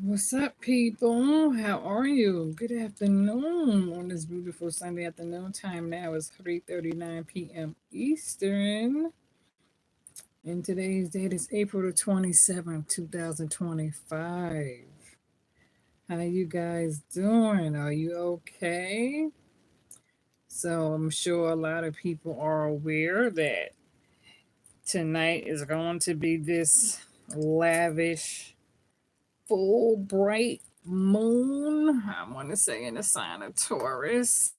What's up, people? How are you? Good afternoon on this beautiful Sunday afternoon. Time now is 3:39 p.m. Eastern. And today's date is April the 27th, 2025. How you guys doing? Are you okay? So I'm sure a lot of people are aware that tonight is going to be this lavish full bright moon. I want to say in the sign of Taurus.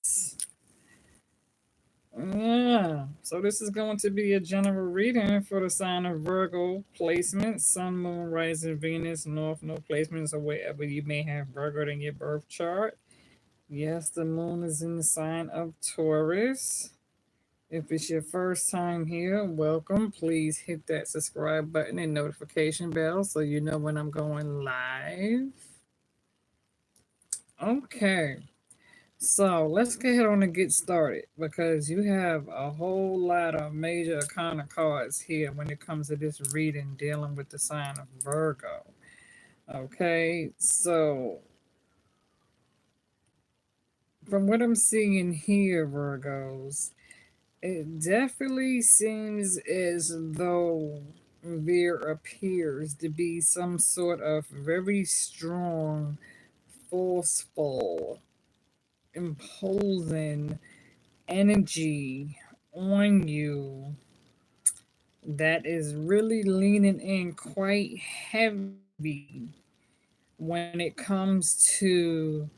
Yeah. So this is going to be a general reading for the sign of Virgo placements, Sun, Moon, Rising, Venus, North Node placements, or wherever you may have Virgo in your birth chart. Yes, the moon is in the sign of Taurus. If it's your first time here, welcome. Please hit that subscribe button and notification bell so you know when I'm going live. Okay, so let's get ahead on and get started because you have a whole lot of major kind of cards here when it comes to this reading dealing with the sign of Virgo. Okay, so from what I'm seeing here, Virgos, it definitely seems as though there appears to be some sort of very strong, forceful, imposing energy on you that is really leaning in quite heavy when it comes to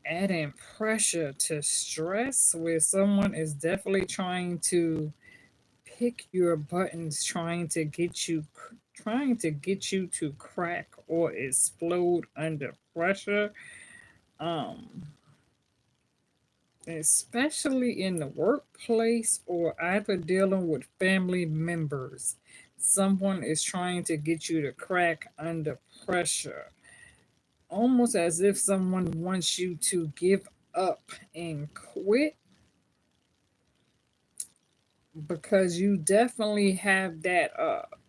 adding pressure to stress, where someone is definitely trying to pick your buttons, trying to get you to crack or explode under pressure. um Especially in the workplace or either dealing with family members. Someone is trying to get you to crack under pressure, almost as if someone wants you to give up and quit, because you definitely have that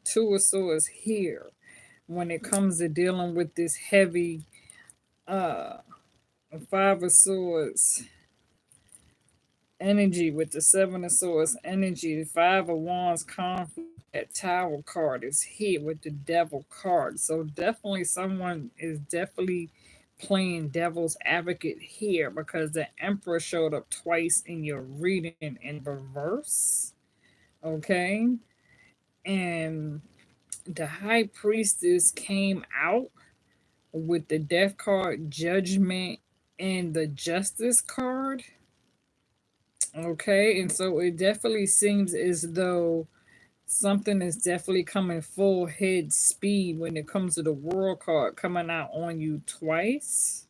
two of swords here when it comes to dealing with this heavy uh five of swords energy with the seven of swords energy, the five of wands conflict. That tower card is here with the devil card. So definitely someone is definitely playing devil's advocate here because the emperor showed up twice in your reading in reverse. Okay. And the high priestess came out with the death card, judgment, and the justice card. Okay, and so it definitely seems as though something is definitely coming full head speed when it comes to the world card coming out on you twice.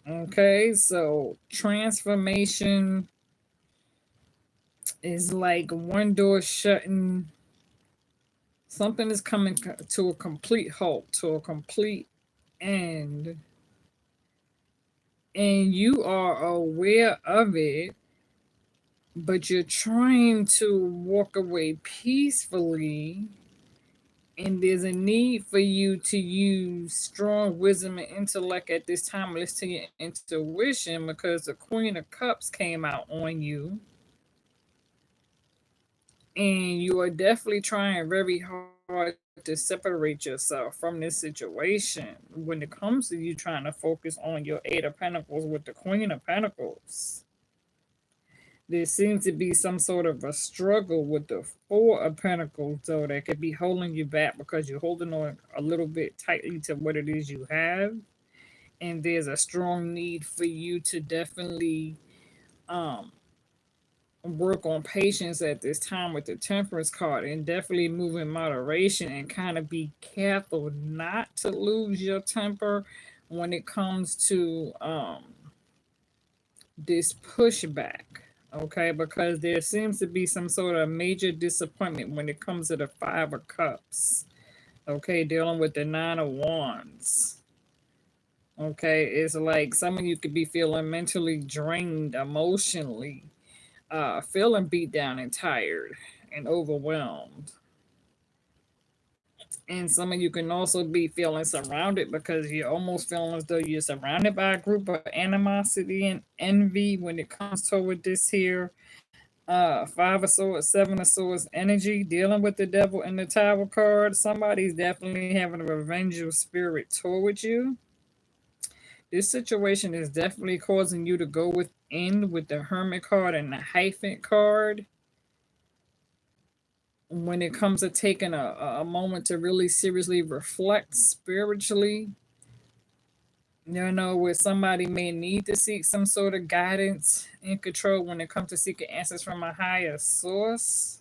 Okay, so transformation is like one door shutting, something is coming to a complete halt, to a complete end, and you are aware of it, but you're trying to walk away peacefully. And there's a need for you to use strong wisdom and intellect at this time. Listen to your intuition because the Queen of Cups came out on you. And you are definitely trying very hard to separate yourself from this situation when it comes to you trying to focus on your Eight of Pentacles with the Queen of Pentacles. There seems to be some sort of a struggle with the Four of Pentacles, though, that could be holding you back because you're holding on a little bit tightly to what it is you have. And there's a strong need for you to definitely um, work on patience at this time with the Temperance card, and definitely move in moderation and kind of be careful not to lose your temper when it comes to this pushback. Okay, because there seems to be some sort of major disappointment when it comes to the Five of Cups. Okay, dealing with the Nine of Wands. Okay, it's like some of you could be feeling mentally drained, emotionally, feeling beat down and tired and overwhelmed. And some of you can also be feeling surrounded because you're almost feeling as though you're surrounded by a group of animosity and envy when it comes toward this here Five of Swords, Seven of Swords energy, dealing with the devil in the Tower card. Somebody's definitely having a revengeful spirit toward you. This situation is definitely causing you to go within with the Hermit card and the Hyphen card. When it comes to taking a moment to really seriously reflect spiritually, where somebody may need to seek some sort of guidance and control when it comes to seeking answers from a higher source.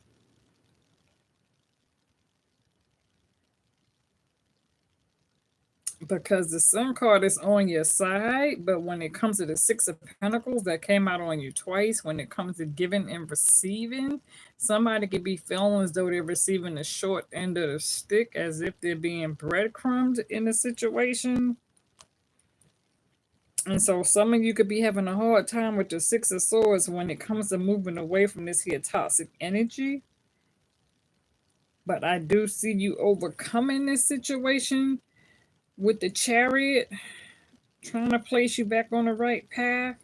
Because the Sun card is on your side, but when it comes to the Six of Pentacles that came out on you twice, when it comes to giving and receiving, somebody could be feeling as though they're receiving the short end of the stick, as if they're being breadcrumbed in a situation. And so some of you could be having a hard time with the Six of Swords when it comes to moving away from this here toxic energy. But I do see you overcoming this situation with the Chariot, trying to place you back on the right path.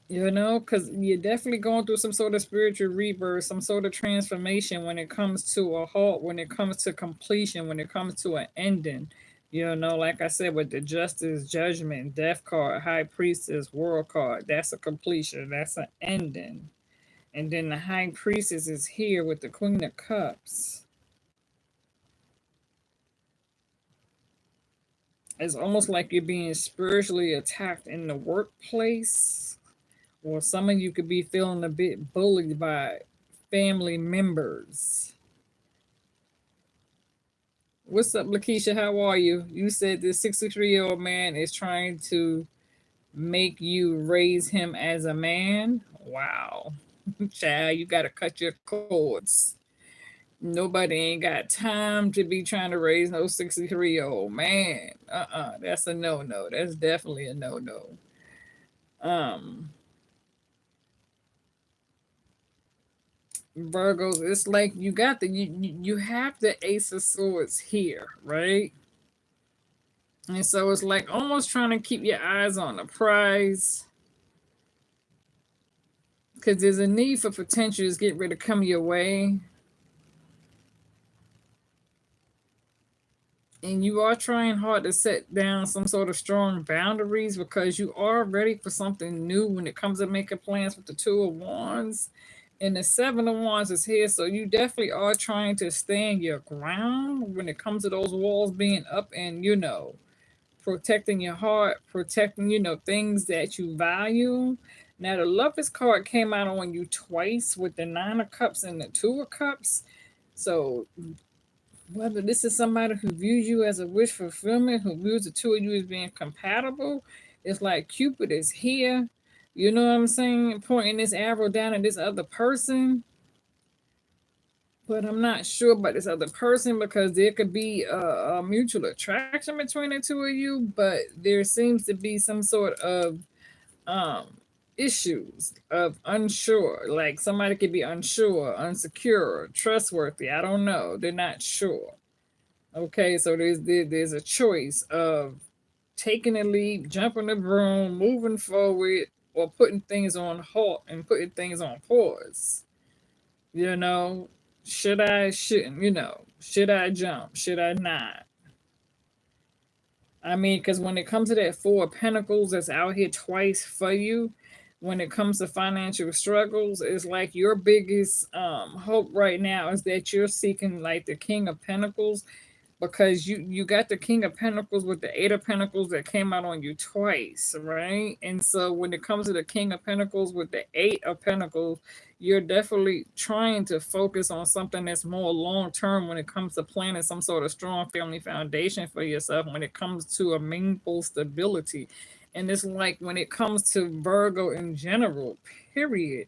Because you're definitely going through some sort of spiritual rebirth, some sort of transformation when it comes to a halt, when it comes to completion, when it comes to an ending. Like I said, with the Justice, Judgment, Death card, High Priestess, World card, that's a completion, that's an ending. And then the High Priestess is here with the Queen of Cups. It's almost like you're being spiritually attacked in the workplace, or some of you could be feeling a bit bullied by family members. What's up, Lakeisha? How are you? You said this 63-year-old man is trying to make you raise him as a man. Wow. Child, you got to cut your cords. Nobody ain't got time to be trying to raise no 63-year-old man. That's a no-no. That's definitely a no-no. Virgos, it's like you got you have the Ace of Swords here, right? And so it's like almost trying to keep your eyes on the prize, because there's a need for potentials get ready to come your way. And you are trying hard to set down some sort of strong boundaries because you are ready for something new when it comes to making plans with the Two of Wands. And the Seven of Wands is here, so you definitely are trying to stand your ground when it comes to those walls being up and, protecting your heart, protecting, things that you value. Now, the Lovers card came out on you twice with the Nine of Cups and the Two of Cups. So whether this is somebody who views you as a wish fulfillment, who views the two of you as being compatible, it's like Cupid is here, you know what I'm saying, pointing this arrow down at this other person. But I'm not sure about this other person because there could be a mutual attraction between the two of you, but there seems to be some sort of um, issues of unsure. Like somebody could be unsure, unsecure, trustworthy. I don't know. They're not sure. Okay, so there's a choice of taking a leap, jumping the broom, moving forward, or putting things on halt and putting things on pause. You know, should I, shouldn't, should I jump, should I not? I mean, because when it comes to that Four of Pentacles that's out here twice for you, when it comes to financial struggles, it's like your biggest hope right now is that you're seeking like the King of Pentacles, because you got the King of Pentacles with the Eight of Pentacles that came out on you twice, right? And so when it comes to the King of Pentacles with the Eight of Pentacles, you're definitely trying to focus on something that's more long term when it comes to planning some sort of strong family foundation for yourself when it comes to a meaningful stability. And it's like when it comes to Virgo in general, period,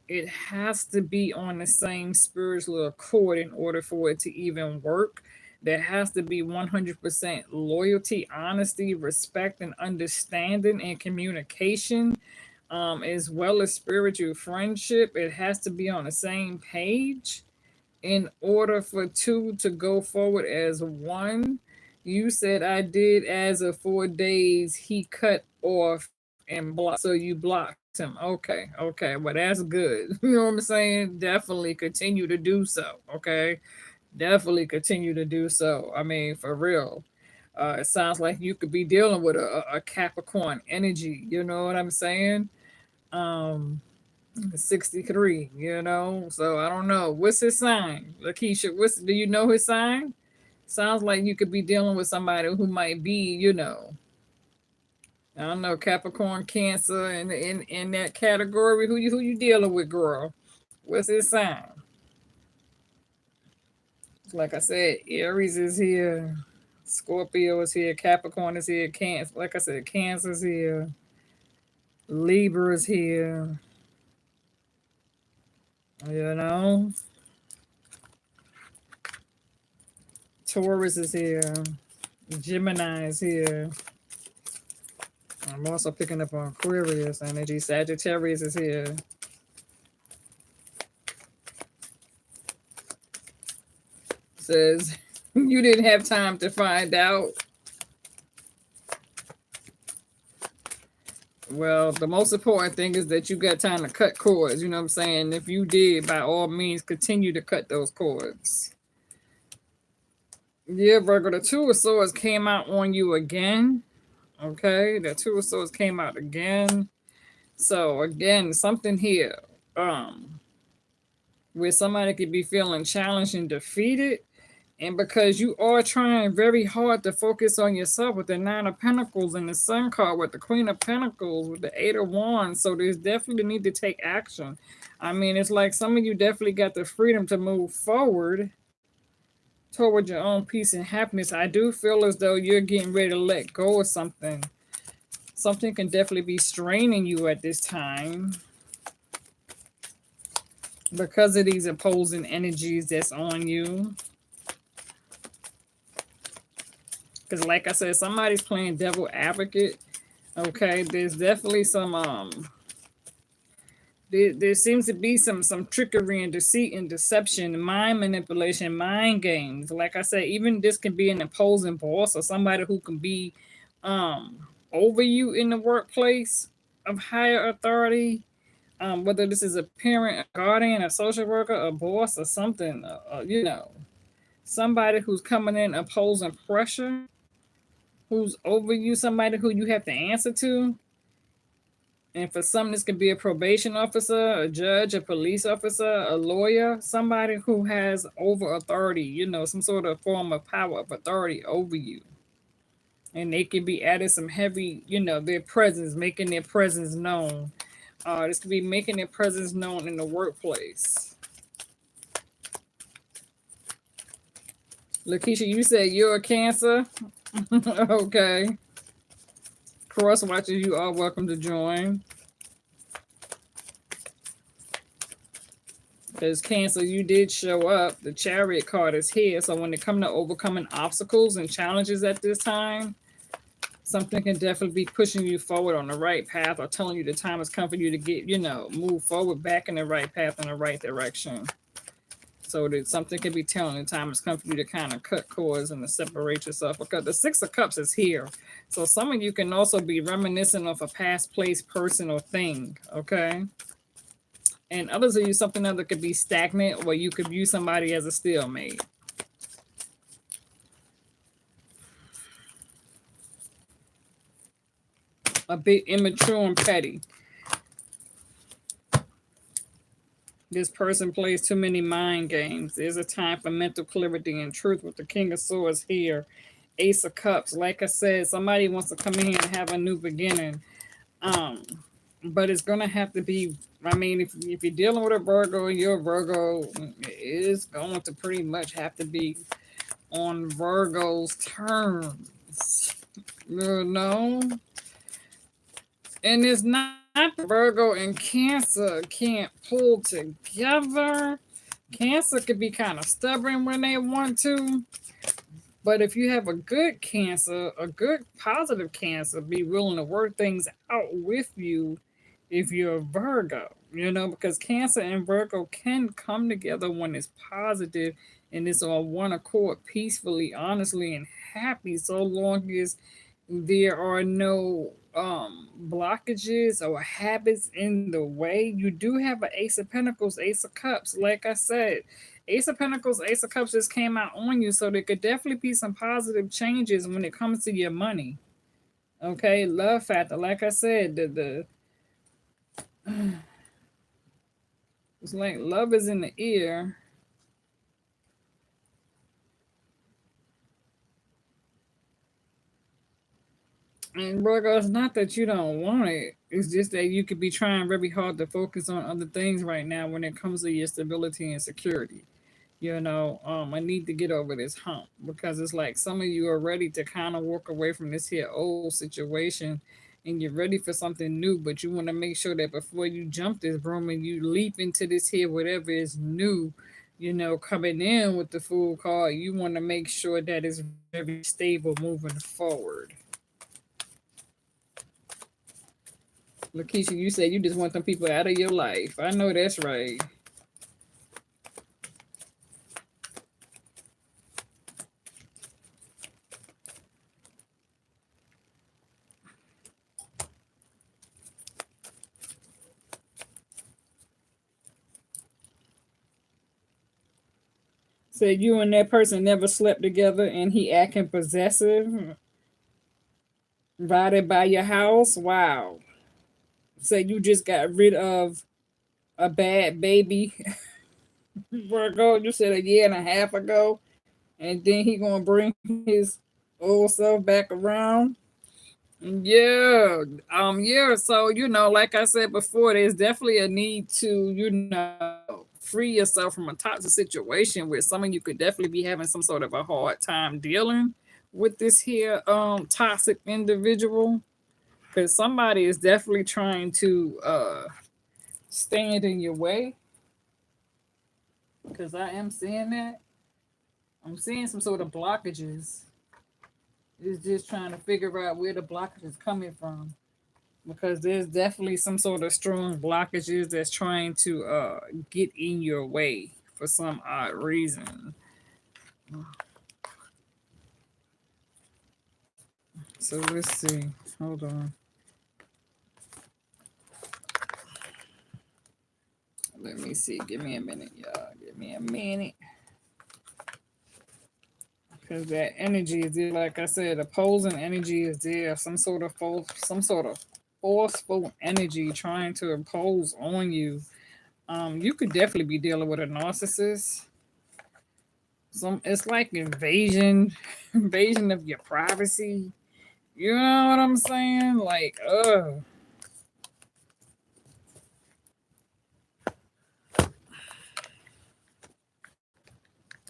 it has to be on the same spiritual accord in order for it to even work. There has to be 100% loyalty, honesty, respect, and understanding and communication, as well as spiritual friendship. It has to be on the same page. in order for two to go forward as one. You said I did as of 4 days. He cut off and blocked. So you blocked him. Okay, okay. Well, that's good. You know what I'm saying? Definitely continue to do so. Okay, definitely continue to do so. I mean, for real. It sounds like you could be dealing with a Capricorn energy. You know what I'm saying? Um, 63, you know. So I don't know. What's his sign? Lakeisha, do you know his sign? Sounds like you could be dealing with somebody who might be, I don't know, Capricorn, Cancer, and in that category. Who you dealing with, girl? What's his sign? Like I said, Aries is here, Scorpio is here, Capricorn is here, Cancer. Like I said, Cancer's here, Libra is here. You know, Taurus is here, Gemini is here. I'm also picking up on Aquarius energy. Sagittarius is here. Says you didn't have time to find out. Well, the most important thing is that you got time to cut cords. You know what I'm saying? If you did, by all means, continue to cut those cords. Yeah, Virgo, the Two of Swords came out on you again. Okay, the Two of Swords came out again. So again, something here, where somebody could be feeling challenged and defeated, and because you are trying very hard to focus on yourself with the Nine of Pentacles and the Sun card with the Queen of Pentacles with the Eight of Wands. So there's definitely need to take action. I mean, it's like some of you definitely got the freedom to move forward toward your own peace and happiness. I do feel as though you're getting ready to let go of something. Something can definitely be straining you at this time because of these opposing energies that's on you. Because like I said, somebody's playing devil advocate. Okay, there's definitely some there seems to be some trickery and deceit and deception, mind manipulation, mind games. Like I said, even this can be an opposing boss or somebody who can be um over you in the workplace of higher authority. Whether this is a parent, a guardian, a social worker, a boss, or something, somebody who's coming in opposing pressure, who's over you, somebody who you have to answer to. And for some, this could be a probation officer, a judge, a police officer, a lawyer, somebody who has over authority, some sort of form of power of authority over you. And they could be adding some heavy, their presence, making their presence known. This could be making their presence known in the workplace. Lakeisha, you said you're a Cancer? Okay. Cross watchers, you are welcome to join. Because Cancer, you did show up. The Chariot card is here. So when it comes to overcoming obstacles and challenges at this time, something can definitely be pushing you forward on the right path or telling you the time has come for you to get, move forward back in the right path in the right direction. So that something can be telling the time has come for you to kind of cut cords and to separate yourself. Because the Six of Cups is here. So some of you can also be reminiscent of a past place, person, or thing. Okay. And others of you, something that could be stagnant, or you could view somebody as a stalemate. A bit immature and petty. This person plays too many mind games. There's a time for mental clarity and truth with the King of Swords here. Ace of Cups. Like I said, somebody wants to come in here and have a new beginning. But it's going to have to be, I mean, if you're dealing with a Virgo and you're a Virgo, it's going to pretty much have to be on Virgo's terms. And it's not Virgo and Cancer can't pull together. Cancer could be kind of stubborn when they want to. But if you have a good Cancer, a good positive Cancer, be willing to work things out with you if you're a Virgo, because Cancer and Virgo can come together when it's positive and it's on one accord, peacefully, honestly, and happy, so long as there are no blockages or habits in the way. You do have an Ace of Pentacles, Ace of Cups. Like I said, Ace of Pentacles, Ace of Cups just came out on you, so there could definitely be some positive changes when it comes to your money. Okay, love factor. Like I said, the it's like love is in the ear. And Virgo, it's not that you don't want it. It's just that you could be trying very hard to focus on other things right now when it comes to your stability and security. I need to get over this hump because it's like some of you are ready to kind of walk away from this here old situation and you're ready for something new, but you want to make sure that before you jump this broom and you leap into this here, whatever is new, coming in with the Fool card, you want to make sure that it's very stable moving forward. Lakeisha, you said you just want them people out of your life. I know that's right. Said you and that person never slept together and he acting possessive, riding by your house. Wow. Said you just got rid of a bad baby. Virgo, you said a year and a half ago, and then he gonna bring his old self back around. Yeah, yeah. So like I said before, there's definitely a need to, free yourself from a toxic situation where some of you could definitely be having some sort of a hard time dealing with this here toxic individual, because somebody is definitely trying to stand in your way. Because I am seeing that. I'm seeing some sort of blockages. It's just trying to figure out where the blockage is coming from, because there's definitely some sort of strong blockages that's trying to get in your way for some odd reason. So let's see. Hold on. Let me see. Give me a minute, y'all. Give me a minute. Because that energy is there. Like I said, opposing energy is there. Some sort of forceful energy trying to impose on you. You could definitely be dealing with a narcissist. It's like invasion, invasion of your privacy. You know what I'm saying? Like,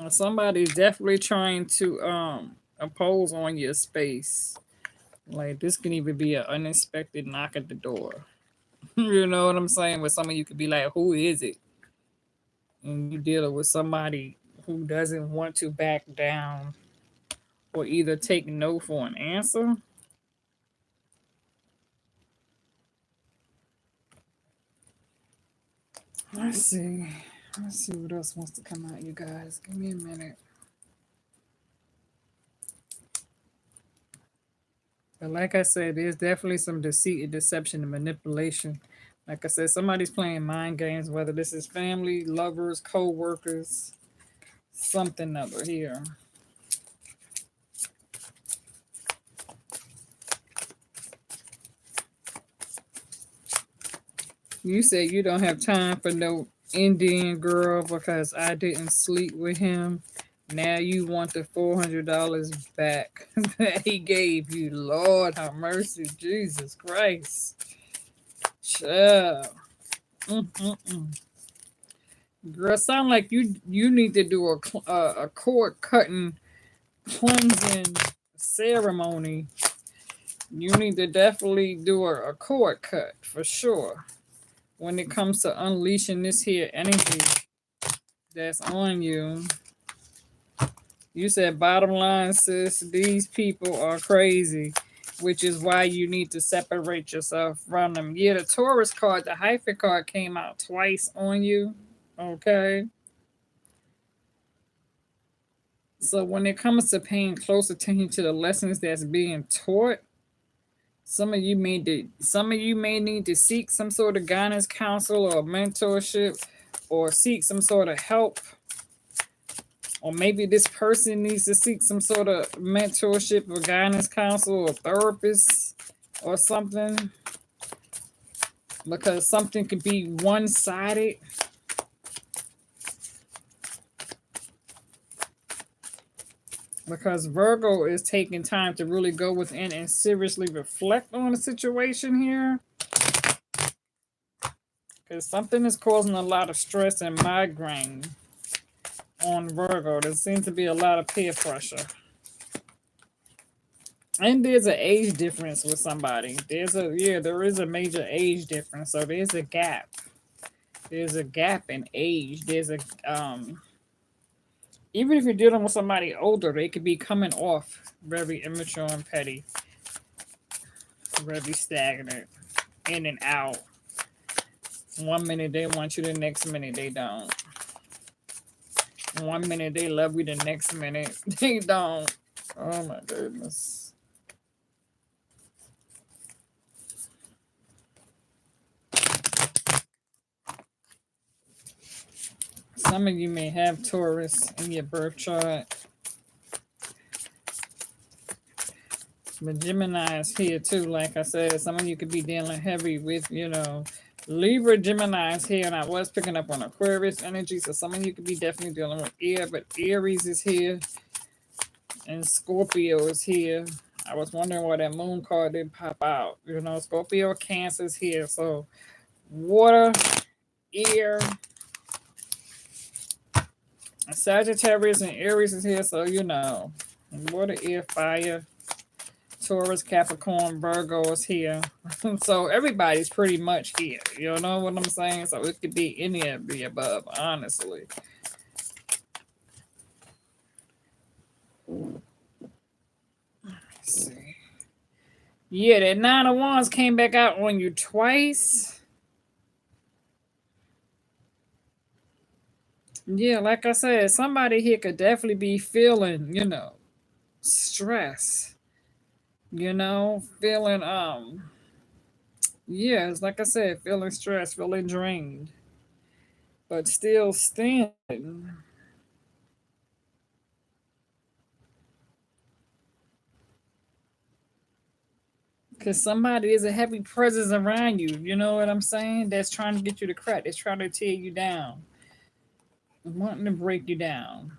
somebody's definitely trying to impose on your space. Like this can even be an unexpected knock at the door. You know what I'm saying? Where some of you could be like, who is it? And you dealing with somebody who doesn't want to back down or either take no for an answer. Let's see. Let's see what else wants to come out, you guys. Give me a minute. But like I said, there's definitely some deceit and deception and manipulation. Like I said, somebody's playing mind games, whether this is family, lovers, co-workers, something other here. You said you don't have time for no Indian girl because I didn't sleep with him. Now you want the $400 back that he gave you. Lord have mercy, Jesus Christ. Child. Mm-mm-mm. Girl, sound like you need to do a cord cutting cleansing ceremony. You need to definitely do a cord cut for sure when it comes to unleashing this here energy that's on you. You said bottom line, sis, these people are crazy. which is why you need to separate yourself from them. Yeah, the Taurus card, the hyphen card came out twice on you. Okay. So when it comes to paying close attention to the lessons that's being taught, some of you may need to seek some sort of guidance, counsel, or mentorship, or seek some sort of help. Or maybe this person needs to seek some sort of mentorship or guidance, counsel, or therapist or something. Because something could be one-sided. Because Virgo is taking time to really go within and seriously reflect on the situation here. Because something is causing a lot of stress and migraine on Virgo. There seems to be a lot of peer pressure. And there's an age difference with somebody. There is a major age difference. So there's a gap. There's a gap in age. There's a even if you're dealing with somebody older, they could be coming off very immature and petty, very stagnant, in and out. One minute they want you, the next minute they don't. One minute they love you, the next minute they don't. Oh my goodness. Some of you may have Taurus in your birth chart. But Gemini is here too, like I said. Some of you could be dealing heavy with, Libra, Gemini is here, and I was picking up on Aquarius energy, so some of you could be definitely dealing with air, but Aries is here, and Scorpio is here. I was wondering why that moon card didn't pop out. Scorpio, Cancer is here, so water, air, Sagittarius and Aries is here, so water, air, fire. Taurus, Capricorn, Virgo is here. So everybody's pretty much here. You know what I'm saying? So it could be any of the above, honestly. Let's see. Yeah, that 9 of Wands came back out on you twice. Yeah, like I said, somebody here could definitely be feeling, stress. Feeling it's like I said, feeling stressed, feeling drained, but still standing. Because somebody is a heavy presence around you, you know what I'm saying? That's trying to get you to crack, that's trying to tear you down, wanting to break you down,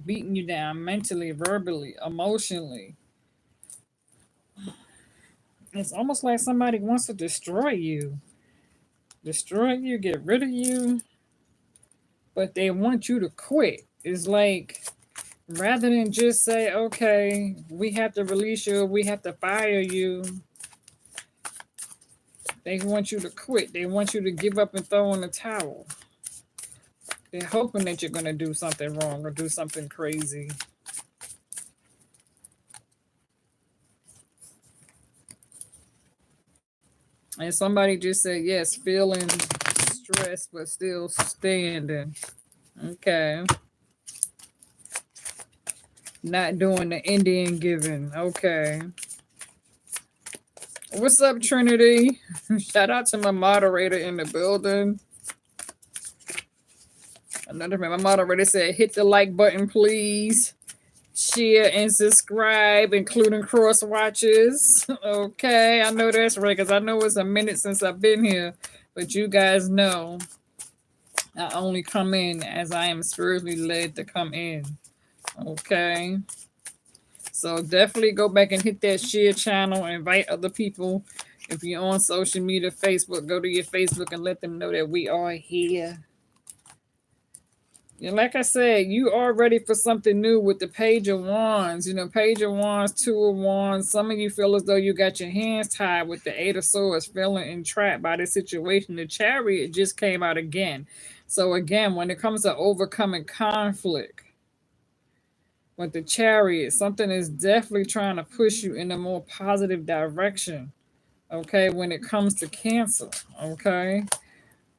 beating you down mentally, verbally, emotionally. It's almost like somebody wants to destroy you, get rid of you, but they want you to quit. It's like, rather than just say, okay, we have to release you, we have to fire you, they want you to quit. They want you to give up and throw in the towel. They're hoping that you're going to do something wrong or do something crazy. And somebody just said, yes, feeling stressed, but still standing. Okay. Not doing the Indian giving. Okay. What's up, Trinity? Shout out to my moderator in the building. Another my moderator said, hit the like button, please. Share and subscribe, including cross watches. Okay, I know that's right, because I know it's a minute since I've been here, but you guys know I only come in as I am spiritually led to come in. Okay, so definitely go back and hit that share channel, invite other people. If you're on social media, Facebook, go to your Facebook and let them know that we are here. And like I said, you are ready for something new with the Page of Wands. Page of Wands, Two of Wands. Some of you feel as though you got your hands tied with the Eight of Swords, feeling entrapped by the situation. The Chariot just came out again. So again, when it comes to overcoming conflict, With the Chariot, something is definitely trying to push you in a more positive direction. Okay, when it comes to Cancer. Okay.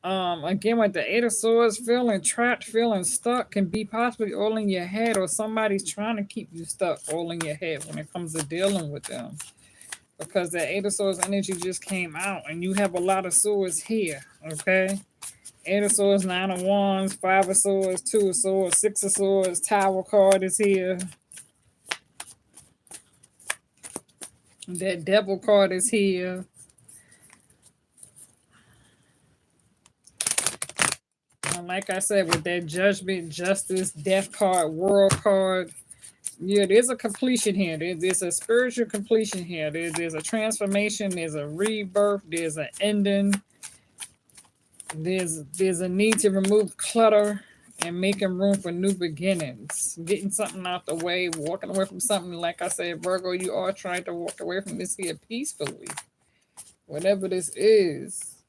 Again, with the Eight of Swords, feeling trapped, feeling stuck can be possibly all in your head, or somebody's trying to keep you stuck all in your head when it comes to dealing with them. Because the Eight of Swords energy just came out, and you have a lot of swords here. Okay. Eight of Swords, Nine of Wands, Five of Swords, Two of Swords, Six of Swords, Tower card is here. That Devil card is here. And like I said, with that Judgment, Justice, Death card, World card, yeah, there's a completion here. There's a spiritual completion here. There's a transformation. There's a rebirth. There's an ending. There's a need to remove clutter and making room for new beginnings. Getting something out the way, walking away from something. Like I said, Virgo, you are trying to walk away from this here peacefully. Whatever this is.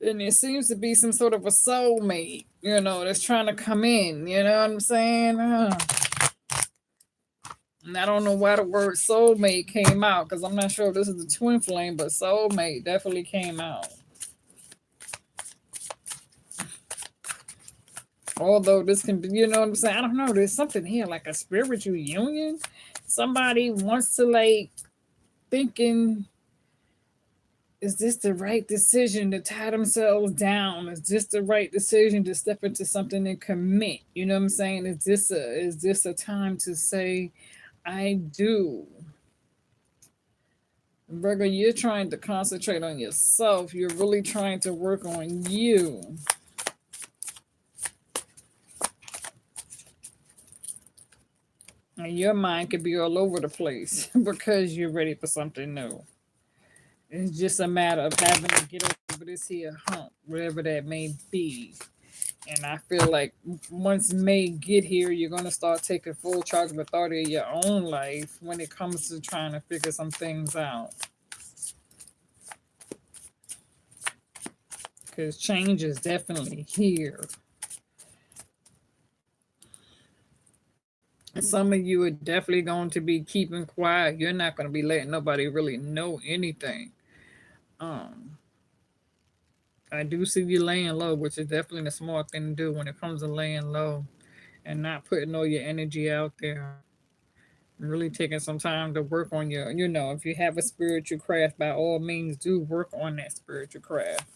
And there seems to be some sort of a soulmate, that's trying to come in. You know what I'm saying? And I don't know why the word soulmate came out, because I'm not sure if this is the twin flame, but soulmate definitely came out. Although this can be, you know what I'm saying? I don't know. There's something here like a spiritual union. Somebody wants to thinking, is this the right decision to tie themselves down? Is this the right decision to step into something and commit? You know what I'm saying? Is this a time to say, I do? Virgo, you're trying to concentrate on yourself. You're really trying to work on you. And your mind could be all over the place because you're ready for something new. It's just a matter of having to get over this here hump, whatever that may be. And I feel like once May get here, you're going to start taking full charge of authority of your own life when it comes to trying to figure some things out. Because change is definitely here. And some of you are definitely going to be keeping quiet. You're not going to be letting nobody really know anything. I do see you laying low, which is definitely the smart thing to do when it comes to laying low and not putting all your energy out there. Really taking some time to work on your, if you have a spiritual craft, by all means, do work on that spiritual craft.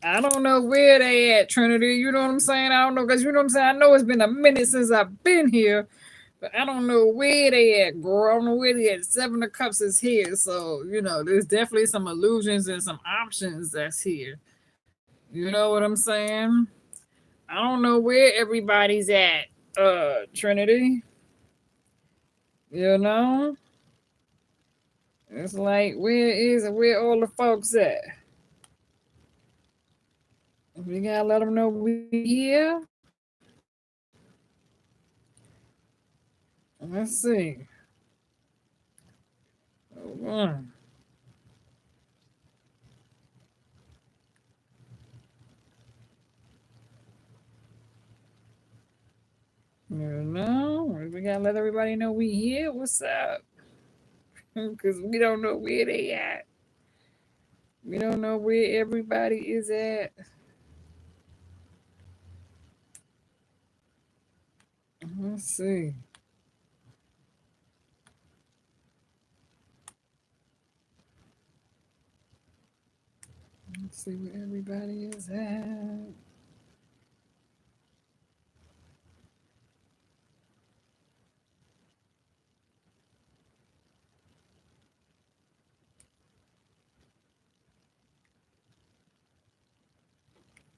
I don't know where they at, Trinity. You know what I'm saying? I don't know, because you know what I'm saying? I know it's been a minute since I've been here, but I don't know where they at, girl. I don't know where they at. Seven of Cups is here. So, there's definitely some illusions and some options that's here. You know what I'm saying? I don't know where everybody's at, Trinity. It's like, where all the folks at? We gotta let them know we here. Let's see. Hold on. We gotta let everybody know we here. What's up? Because we don't know where they at. We don't know where everybody is at. Let's see. Let's see where everybody is at.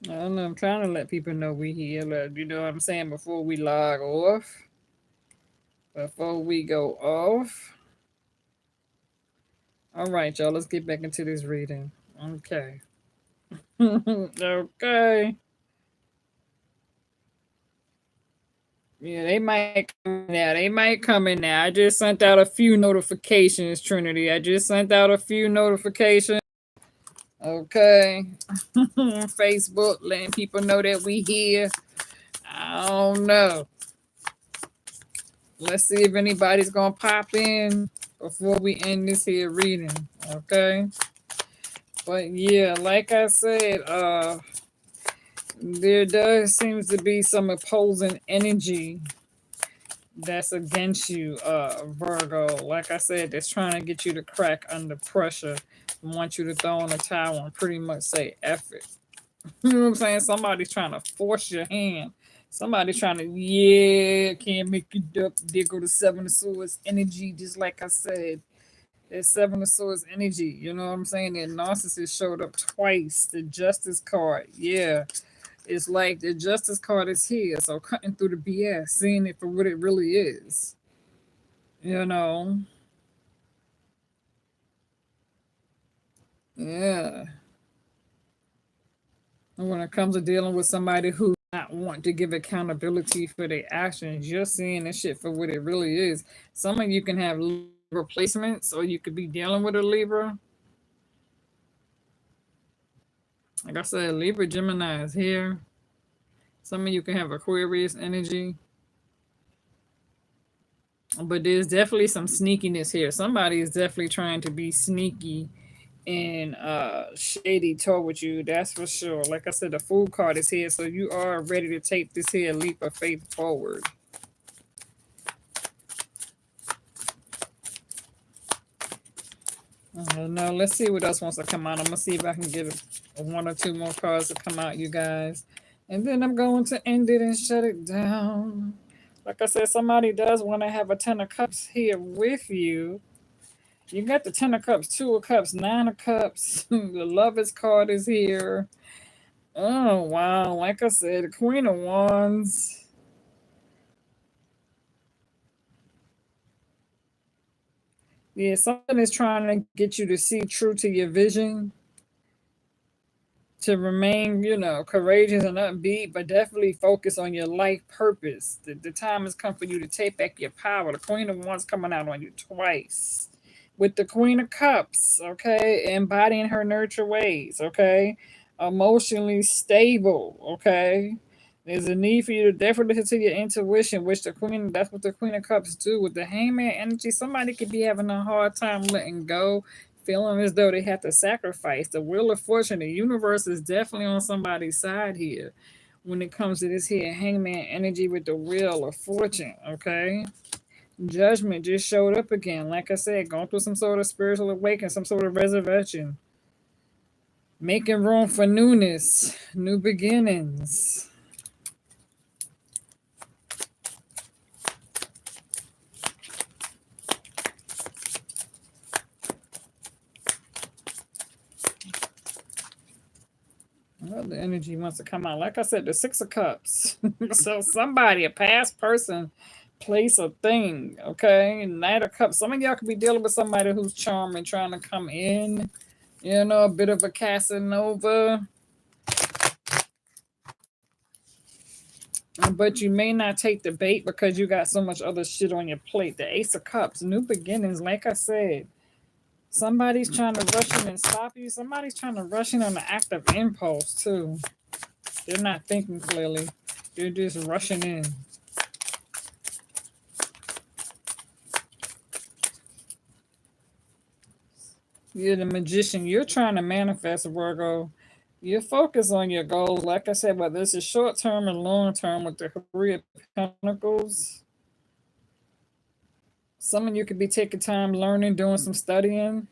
I don't know. I'm trying to let people know we here. You know what I'm saying? Before we log off. Before we go off. All right, y'all. Let's get back into this reading. Okay. Okay. Yeah, they might come now. They might come in now. I just sent out a few notifications, Trinity. I just sent out a few notifications. Okay. Facebook letting people know that we here. I don't know. Let's see if anybody's gonna pop in before we end this here reading. Okay. But yeah, like I said, there does seems to be some opposing energy that's against you, Virgo. Like I said, that's trying to get you to crack under pressure and want you to throw in a towel and pretty much say F it. You know what I'm saying? Somebody's trying to force your hand. Somebody's trying to, yeah, can't make it up. There go the Seven of Swords energy, just like I said. That Seven of Swords energy, you know what I'm saying? That narcissist showed up twice. The Justice card, yeah. It's like the Justice card is here. So cutting through the BS, seeing it for what it really is. You know? Yeah. And when it comes to dealing with somebody who not want to give accountability for their actions, you're seeing this shit for what it really is. Some of you can have replacements, or you could be dealing with a Libra. Like I said, Libra Gemini is here. Some of you can have Aquarius energy. But there's definitely some sneakiness here. Somebody is definitely trying to be sneaky and shady toward you, that's for sure. Like I said, the Fool card is here, so you are ready to take this here leap of faith forward. Now let's see what else wants to come out. I'm gonna see if I can get one or two more cards to come out, you guys, and then I'm going to end it and shut it down. Like I said, somebody does want to have a Ten of Cups here with you. You got the Ten of Cups, Two of Cups, Nine of Cups. The Lovers card is here. Oh wow! Like I said, the Queen of Wands. Yeah, something is trying to get you to see true to your vision, to remain, courageous and upbeat, but definitely focus on your life purpose. The time has come for you to take back your power. The Queen of Wands coming out on you twice. With the Queen of Cups, okay, embodying her nurture ways, okay, emotionally stable, okay. There's a need for you to definitely listen to your intuition, which that's what the Queen of Cups do. With the Hangman energy, somebody could be having a hard time letting go, feeling as though they have to sacrifice. The Wheel of Fortune, the universe is definitely on somebody's side here when it comes to this here Hangman energy with the Wheel of Fortune, okay? Judgment just showed up again. Like I said, going through some sort of spiritual awakening, some sort of resurrection. Making room for newness, new beginnings. Well, the energy wants to come out. Like I said, the Six of Cups. So somebody, a past person, place, or thing. Okay, Knight of Cups. Some of y'all could be dealing with somebody who's charming, trying to come in. A bit of a Casanova. But you may not take the bait because you got so much other shit on your plate. The Ace of Cups, new beginnings. Like I said, somebody's trying to rush in and stop you. Somebody's trying to rush in on the act of impulse too. They're not thinking clearly. They're just rushing in. You're the Magician. You're trying to manifest, Virgo. You're focused on your goals. Like I said, whether this is short term and long term with the Three of Pentacles. Some of you could be taking time learning, doing some studying,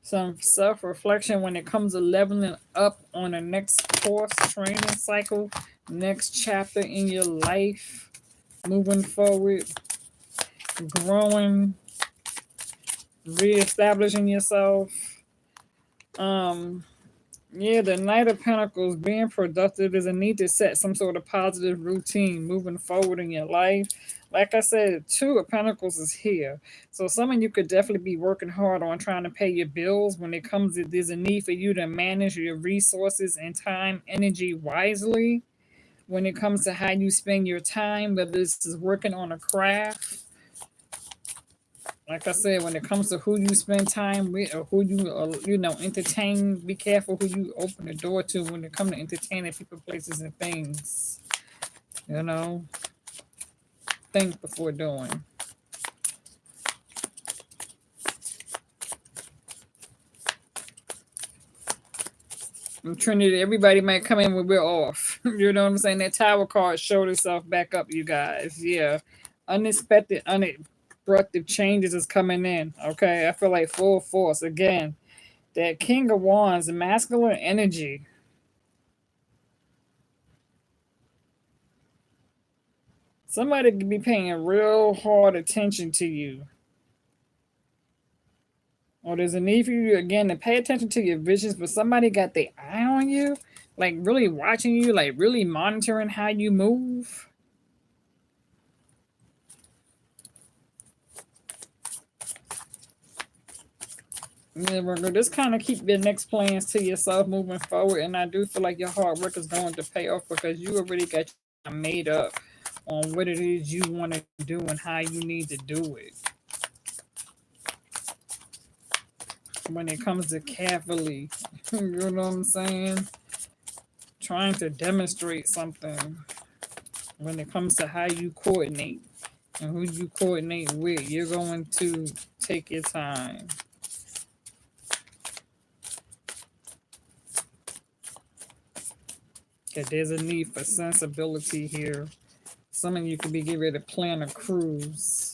some self reflection when it comes to leveling up on the next course, training cycle, next chapter in your life, moving forward, growing, reestablishing yourself. Yeah, the Knight of Pentacles, being productive, is a need to set some sort of positive routine moving forward in your life. Like I said, Two of Pentacles is here. So some of you could definitely be working hard on trying to pay your bills. When it comes to, there's a need for you to manage your resources and time, energy wisely. When it comes to how you spend your time, whether this is working on a craft, Like I said, when it comes to who you spend time with or who you entertain, be careful who you open the door to when it comes to entertaining people, places, and things. You know, think before doing. Trinity, everybody might come in when we're off. You know what I'm saying? That tower card showed itself back up, you guys. Yeah. Unexpected, unabrupt changes is coming in. Okay. I feel like full force. Again, that King of Wands, masculine energy. Somebody could be paying real hard attention to you. Or there's a need for you, again, to pay attention to your visions, but somebody got their eye on you, like really watching you, like really monitoring how you move. Yeah, Virgo, just kind of keep your next plans to yourself moving forward. And I do feel like your hard work is going to pay off because you already got made up on what it is you want to do and how you need to do it. When it comes to carefully, you know what I'm saying? Trying to demonstrate something when it comes to how you coordinate and who you coordinate with, you're going to take your time. Okay, there's a need for sensibility here. Some of you could be getting ready to plan a cruise.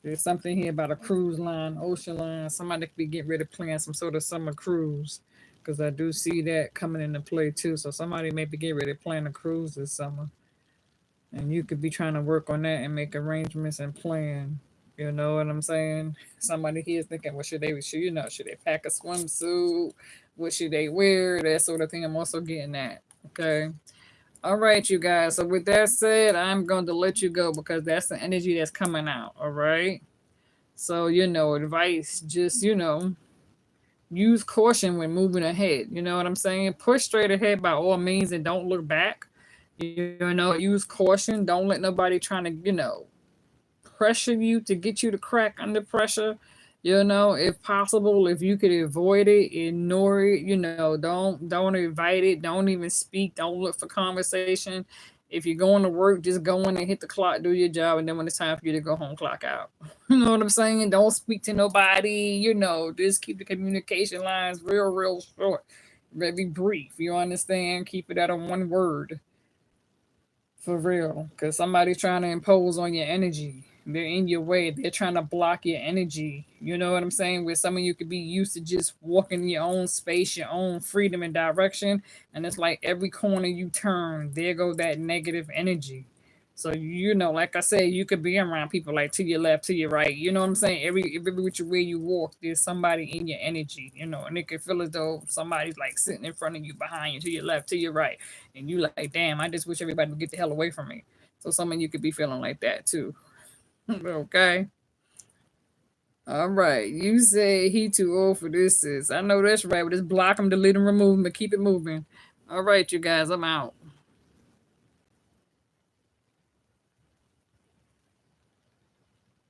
There's something here about a cruise line, ocean line. Somebody could be getting ready to plan some sort of summer cruise because I do see that coming into play too. So somebody may be getting ready to plan a cruise this summer. And you could be trying to work on that and make arrangements and plan. You know what I'm saying? Somebody here is thinking, what should they should they pack a swimsuit? What should they wear? That sort of thing. I'm also getting that. Okay. All right, you guys. So with that said, I'm going to let you go because that's the energy that's coming out. All right. So, advice, just, use caution when moving ahead. You know what I'm saying? Push straight ahead by all means and don't look back. Use caution. Don't let nobody trying to, pressure you to get you to crack under pressure. If possible, if you could avoid it, ignore it. Don't invite it. Don't even speak. Don't look for conversation. If you're going to work, just go in and hit the clock, do your job, and then when it's time for you to go home, clock out. You know what I'm saying? Don't speak to nobody. Just keep the communication lines real short, very brief. You understand? Keep it at a one word. For real, because somebody's trying to impose on your energy. They're in your way. They're trying to block your energy. You know what I'm saying? Where some of you could be used to just walking your own space, your own freedom and direction. And it's like every corner you turn, there go that negative energy. So like I said, you could be around people like to your left, to your right. You know what I'm saying? Every which way you walk, there's somebody in your energy. And it can feel as though somebody's like sitting in front of you, behind you, to your left, to your right, and you like, damn, I just wish everybody would get the hell away from me. So some of you could be feeling like that too. Okay. All right. You say he too old for this. I know that's right. But just block him, delete him, remove him, but keep it moving. All right, you guys. I'm out.